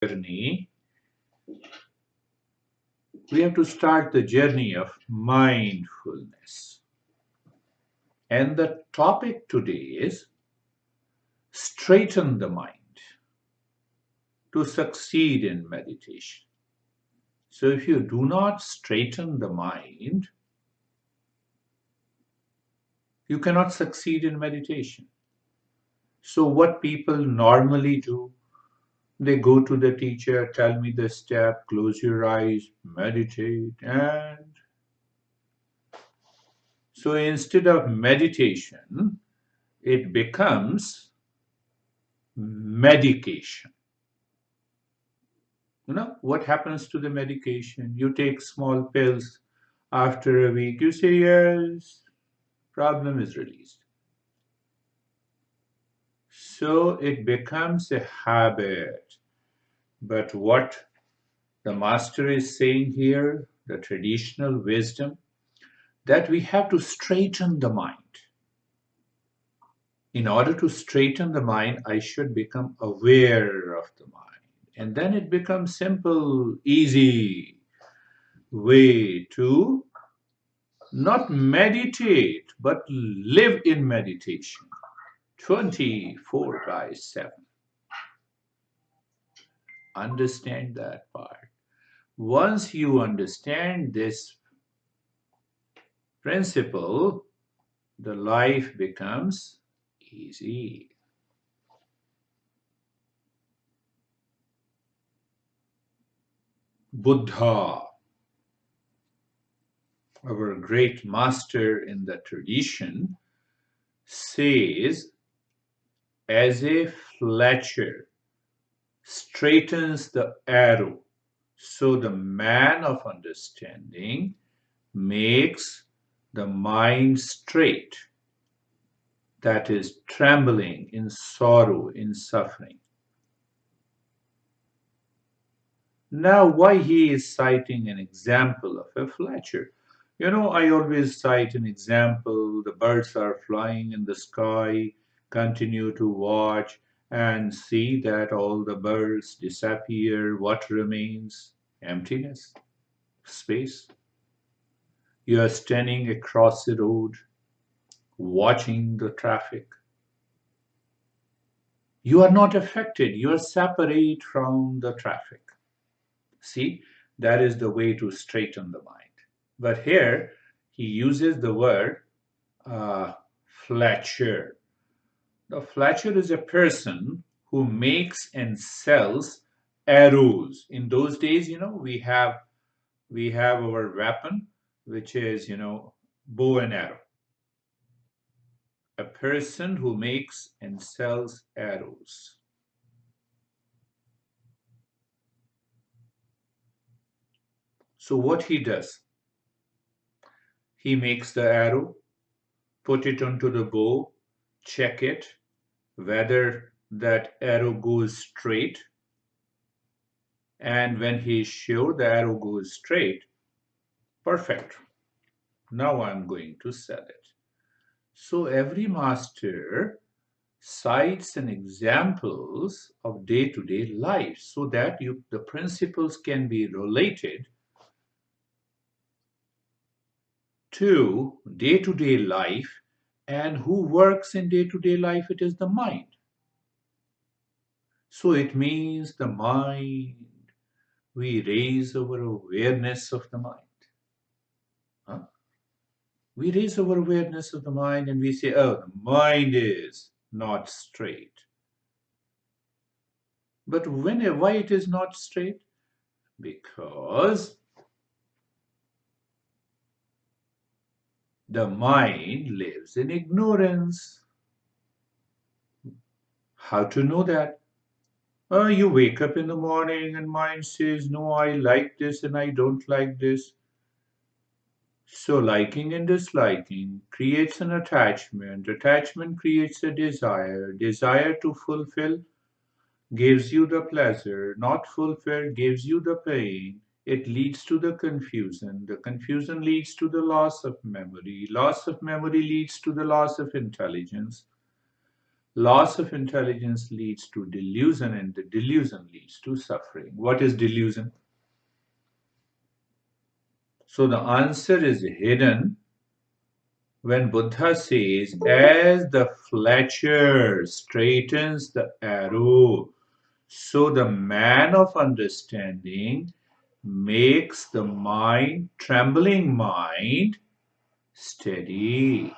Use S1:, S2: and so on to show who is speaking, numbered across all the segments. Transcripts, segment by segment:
S1: journey, we have to start the journey of mindfulness. And the topic today is straighten the mind to succeed in meditation. So if you do not straighten the mind, you cannot succeed in meditation. So what people normally do, they go to the teacher, tell me the step, close your eyes, meditate, and so instead of meditation, it becomes medication. You know, what happens to the medication? You take small pills. After a week, you say, yes, problem is released. So it becomes a habit. But what the master is saying here, the traditional wisdom, that we have to straighten the mind. In order to straighten the mind, I should become aware of the mind. And then it becomes simple, easy way to not meditate, but live in meditation 24 by 7. Understand that part. Once you understand this principle, the life becomes easy. Buddha, our great master in the tradition, says, as a fletcher straightens the arrow, so the man of understanding makes the mind straight, that is, trembling in sorrow, in suffering. Now, why he is citing an example of a fletcher? You know, I always cite an example. The birds are flying in the sky, continue to watch and see that all the birds disappear. What remains? Emptiness, space. You are standing across the road, watching the traffic. You are not affected. You are separate from the traffic. See, that is the way to straighten the mind. But here he uses the word fletcher. The fletcher is a person who makes and sells arrows. In those days, you know, we have our weapon, which is, you know, bow and arrow. A person who makes and sells arrows. So what he does, he makes the arrow, put it onto the bow, check it, whether that arrow goes straight. And when he is sure the arrow goes straight, perfect. Now I'm going to sell it. So every master cites and examples of day-to-day life so that the principles can be related to day-to-day life. And who works in day-to-day life? It is the mind. So it means the mind. We raise our awareness of the mind. Huh? We raise our awareness of the mind and we say, oh, the mind is not straight. But why it is not straight? Because the mind lives in ignorance. How to know that? You wake up in the morning and mind says, no, I like this and I don't like this. So liking and disliking creates an attachment. Attachment creates a desire. Desire to fulfill gives you the pleasure. Not fulfilled gives you the pain. It leads to the confusion. The confusion leads to the loss of memory. Loss of memory leads to the loss of intelligence. Loss of intelligence leads to delusion, and the delusion leads to suffering. What is delusion? So the answer is hidden when Buddha says, as the fletcher straightens the arrow, so the man of understanding makes the trembling mind steady.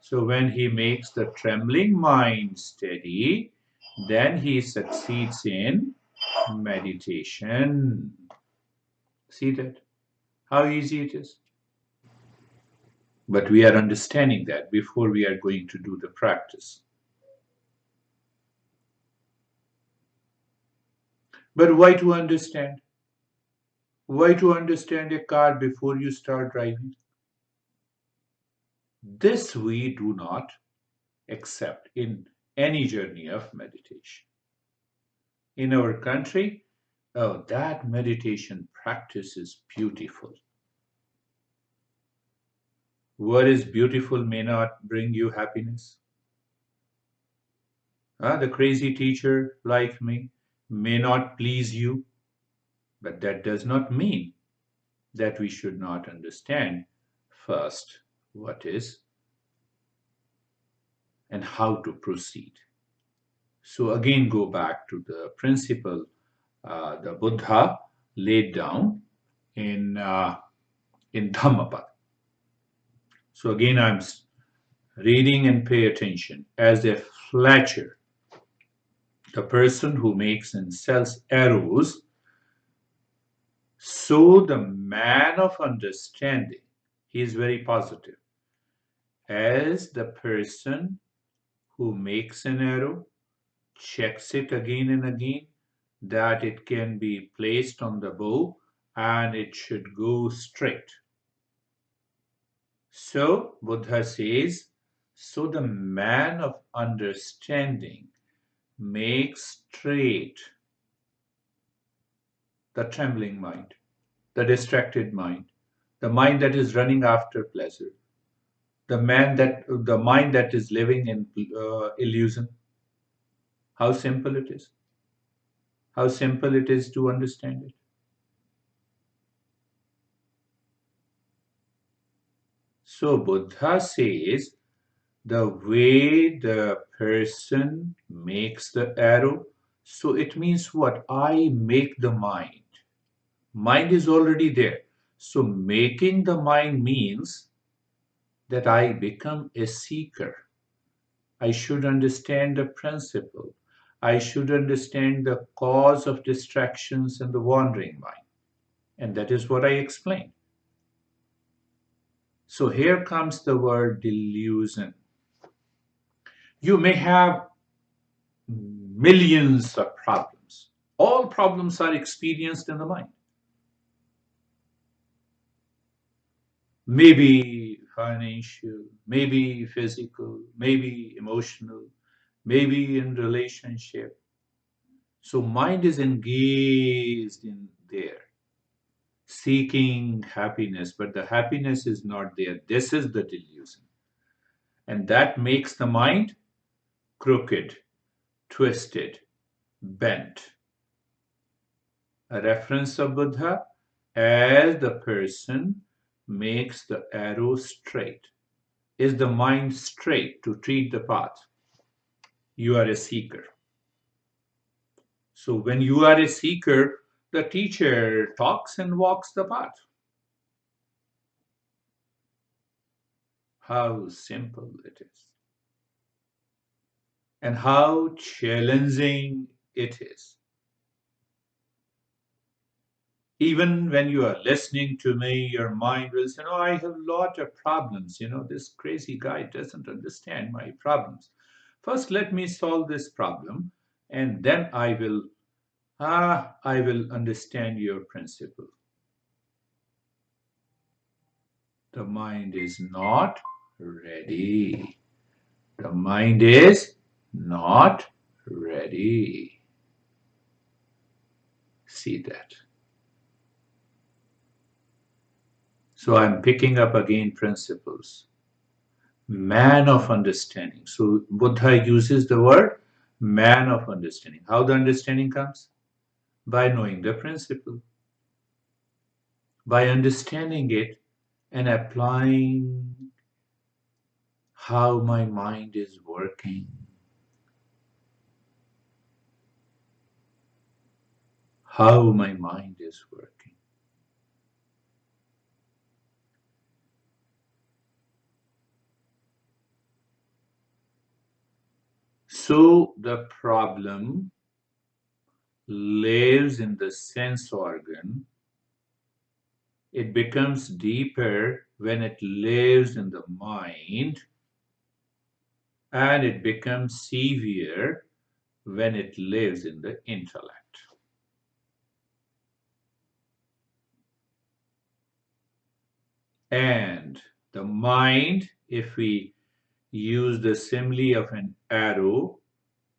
S1: So when he makes the trembling mind steady, then he succeeds in meditation. See that? How easy it is. But we are understanding that before we are going to do the practice. But why to understand? Why to understand a car before you start driving? This we do not accept in any journey of meditation. In our country, oh, that meditation practice is beautiful. What is beautiful may not bring you happiness. The crazy teacher like me may not please you, but that does not mean that we should not understand first what is and how to proceed. So again, go back to the principle the Buddha laid down in Dhammapada. So again, I'm reading and pay attention. As a fletcher, the person who makes and sells arrows, so the man of understanding, he is very positive. As the person who makes an arrow, checks it again and again, that it can be placed on the bow and it should go straight. So, Buddha says, so the man of understanding makes straight the trembling mind, the distracted mind, the mind that is running after pleasure, the mind that is living in illusion. How simple it is. How simple it is to understand it. So Buddha says the way the person makes the arrow, so it means what? I make the mind. Mind is already there. So making the mind means that I become a seeker. I should understand the principle. I should understand the cause of distractions and the wandering mind. And that is what I explained. So here comes the word delusion. You may have millions of problems. All problems are experienced in the mind. Maybe financial, maybe physical, maybe emotional, maybe in relationship. So mind is engaged in there, seeking happiness, but the happiness is not there. This is the delusion. And that makes the mind crooked, twisted, bent. A reference of Buddha as the person makes the arrow straight. Is the mind straight to treat the path? You are a seeker. So when you are a seeker, the teacher talks and walks the path. How simple it is. And how challenging it is. Even when you are listening to me, your mind will say, "Oh, I have a lot of problems. This crazy guy doesn't understand my problems. First, let me solve this problem, and then I will understand your principle." The mind is not ready. The mind is not ready. See that. So I'm picking up again principles. Man of understanding. So Buddha uses the word man of understanding. How the understanding comes? By knowing the principle, by understanding it and applying how my mind is working, how my mind is working. So the problem lives in the sense organ. It becomes deeper when it lives in the mind, and it becomes severe when it lives in the intellect. And the mind, if we use the simile of an arrow,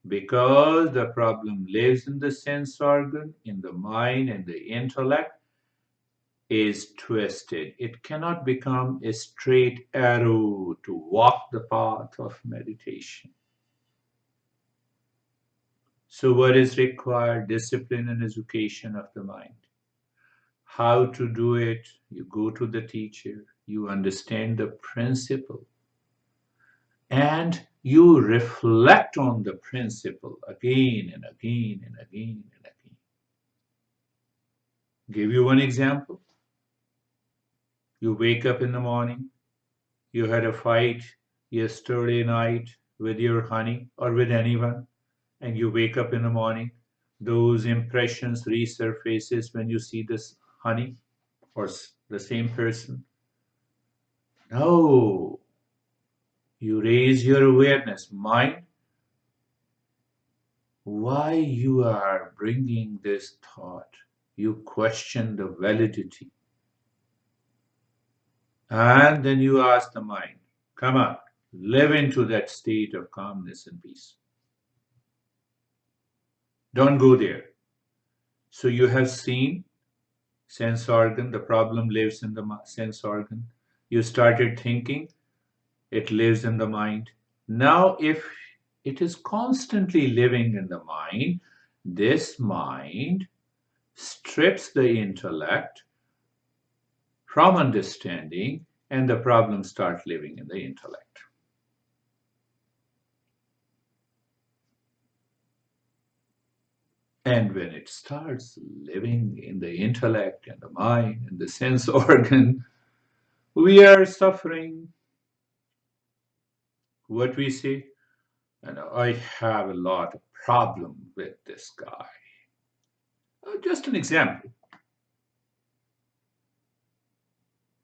S1: because the problem lives in the sense organ, in the mind, and the intellect, is twisted. It cannot become a straight arrow to walk the path of meditation. So, what is required? Discipline and education of the mind. How to do it? You go to the teacher, you understand the principle, and you reflect on the principle again and again and again and again. Give you one example. You wake up in the morning, you had a fight yesterday night with your honey or with anyone, and you wake up in the morning, those impressions resurfaces when you see this honey or the same person. No, you raise your awareness, mind, why you are bringing this thought. You question the validity. And then you ask the mind, come on, live into that state of calmness and peace. Don't go there. So you have seen sense organ, the problem lives in the sense organ. You started thinking, it lives in the mind. Now, if it is constantly living in the mind, this mind strips the intellect from understanding, and the problems start living in the intellect. And when it starts living in the intellect and the mind and the sense organ, we are suffering. What we say, and I have a lot of problem with this guy. Just an example,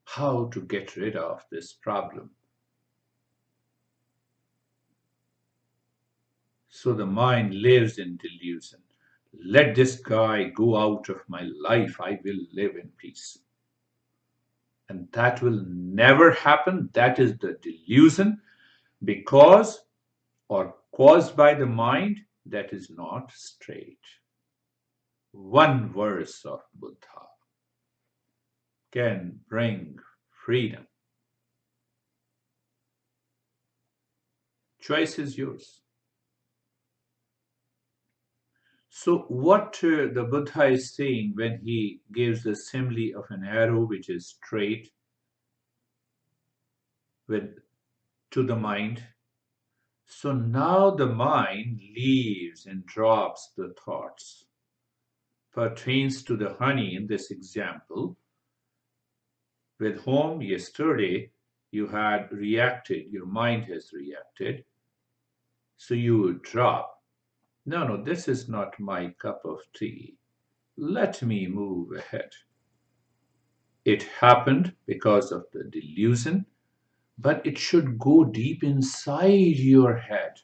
S1: how to get rid of this problem. So the mind lives in delusion. Let this guy go out of my life. I will live in peace. And that will never happen. That is the delusion because or caused by the mind that is not straight. One verse of Buddha can bring freedom. Choice is yours. So, what the Buddha is saying when he gives the simile of an arrow which is straight with to the mind. So now the mind leaves and drops the thoughts. Pertains to the honey in this example, with whom yesterday you had reacted, your mind has reacted. So you would drop. No, no, this is not my cup of tea. Let me move ahead. It happened because of the delusion, but it should go deep inside your head.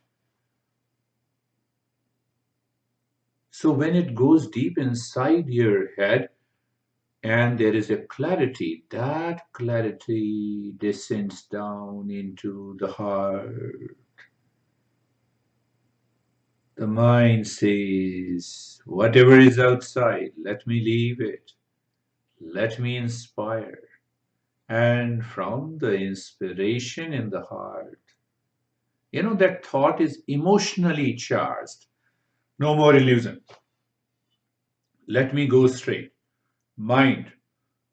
S1: So when it goes deep inside your head and there is a clarity, that clarity descends down into the heart. The mind says, whatever is outside, let me leave it. Let me inspire. and from the inspiration in the heart. That thought is emotionally charged. No more illusion. Let me go straight. Mind,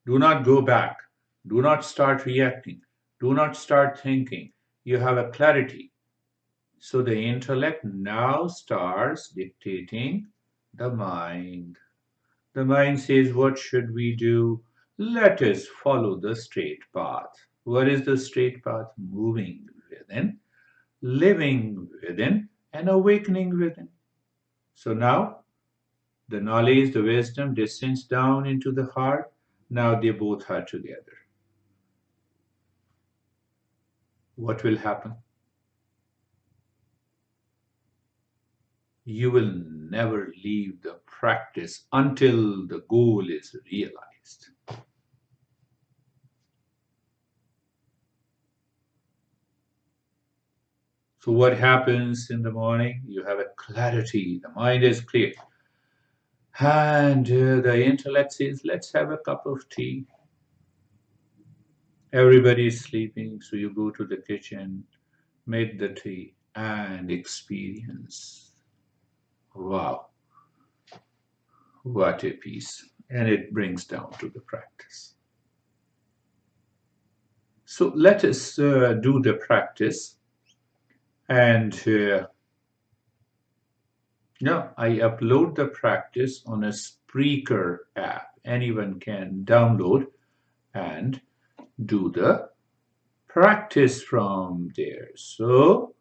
S1: do not go back. Do not start reacting. Do not start thinking. You have a clarity. So the intellect now starts dictating the mind. The mind says, what should we do? Let us follow the straight path. What is the straight path? Moving within, living within, and awakening within. So now the knowledge, the wisdom descends down into the heart. Now they both are together. What will happen? You will never leave the practice until the goal is realized. So, what happens in the morning? You have a clarity, the mind is clear. And the intellect says, let's have a cup of tea. Everybody is sleeping, so you go to the kitchen, make the tea, and experience. Wow, what a peace. And it brings down to the practice. So let us do the practice. And I upload the practice on a Spreaker app. Anyone can download and do the practice from there. So